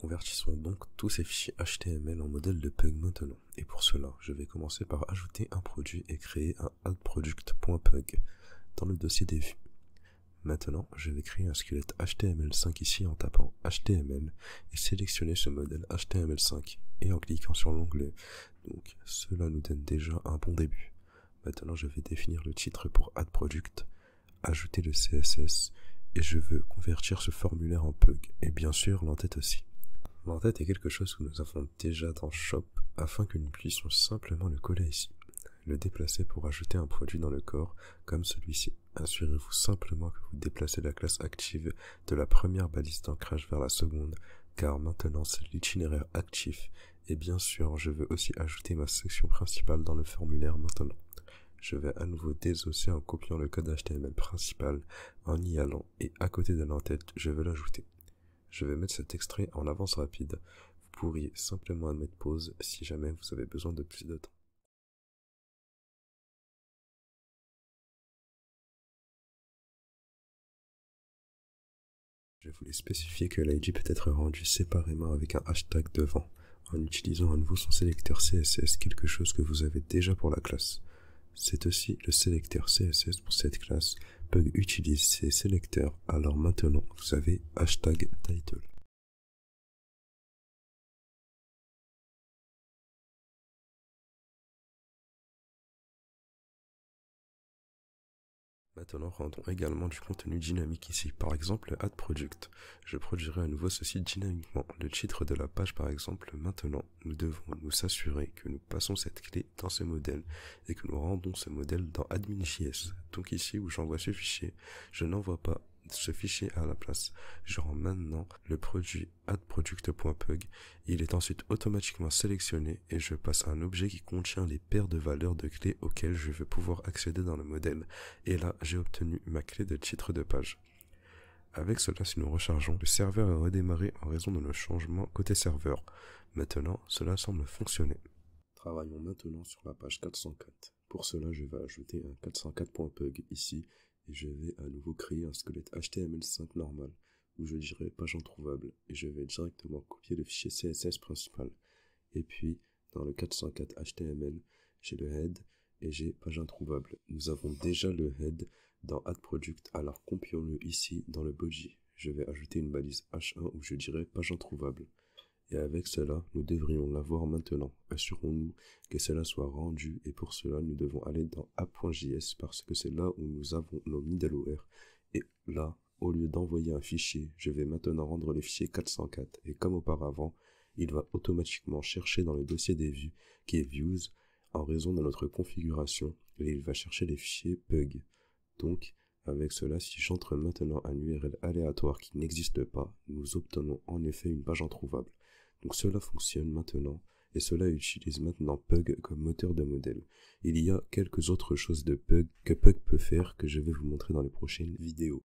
Convertissons donc tous ces fichiers HTML en modèle de Pug maintenant. Et pour cela, je vais commencer par ajouter un produit et créer un addProduct.pug dans le dossier des vues. Maintenant, je vais créer un squelette HTML5 ici en tapant HTML et sélectionner ce modèle HTML5 et en cliquant sur l'onglet. Donc, cela nous donne déjà un bon début. Maintenant, je vais définir le titre pour addProduct, ajouter le CSS et je veux convertir ce formulaire en Pug et bien sûr l'entête aussi. L'entête est quelque chose que nous avons déjà dans Shop afin que nous puissions simplement le coller ici. Le déplacer pour ajouter un produit dans le corps comme celui-ci. Assurez-vous simplement que vous déplacez la classe active de la première balise d'ancrage vers la seconde, car maintenant c'est l'itinéraire actif. Et bien sûr, je veux aussi ajouter ma section principale dans le formulaire maintenant. Je vais à nouveau désosser en copiant le code HTML principal, en y allant, et à côté de l'entête, je vais l'ajouter. Je vais mettre cet extrait en avance rapide. Vous pourriez simplement mettre pause si jamais vous avez besoin de plus de temps. Je voulais spécifier que l'ID peut être rendu séparément avec un hashtag devant, en utilisant à nouveau son sélecteur CSS, quelque chose que vous avez déjà pour la classe. C'est aussi le sélecteur CSS pour cette classe. Pug utilise ces sélecteurs, alors maintenant vous avez hashtag title. Maintenant, rendons également du contenu dynamique ici, par exemple addProduct. Je produirai à nouveau ceci dynamiquement. Le titre de la page par exemple, maintenant, nous devons nous assurer que nous passons cette clé dans ce modèle et que nous rendons ce modèle dans admin.js. Donc ici où j'envoie ce fichier, je n'envoie pas ce fichier à la place. Je rends maintenant le produit addProduct.pug. Il est ensuite automatiquement sélectionné et je passe un objet qui contient les paires de valeurs de clés auxquelles je vais pouvoir accéder dans le modèle. Et là, j'ai obtenu ma clé de titre de page. Avec cela, si nous rechargeons, le serveur est redémarré en raison de nos changements côté serveur. Maintenant, cela semble fonctionner. Travaillons maintenant sur la page 404. Pour cela, je vais ajouter un 404.pug ici et je vais à nouveau créer un squelette HTML5 normal où je dirai page introuvable et je vais directement copier le fichier CSS principal. Et puis, dans le 404 HTML, j'ai le head et j'ai page introuvable. Nous avons déjà le head dans addProduct, alors copions-le ici dans le body. Je vais ajouter une balise H1 où je dirai page introuvable. Et avec cela, nous devrions l'avoir maintenant. Assurons-nous que cela soit rendu et pour cela, nous devons aller dans app.js parce que c'est là où nous avons nos middleware. Et là, au lieu d'envoyer un fichier, je vais maintenant rendre le fichier 404 et comme auparavant, il va automatiquement chercher dans le dossier des vues qui est views en raison de notre configuration et il va chercher les fichiers pug. Donc, avec cela, si j'entre maintenant un URL aléatoire qui n'existe pas, nous obtenons en effet une page introuvable. Donc cela fonctionne maintenant, et cela utilise maintenant Pug comme moteur de modèle. Il y a quelques autres choses de Pug que Pug peut faire que je vais vous montrer dans les prochaines vidéos.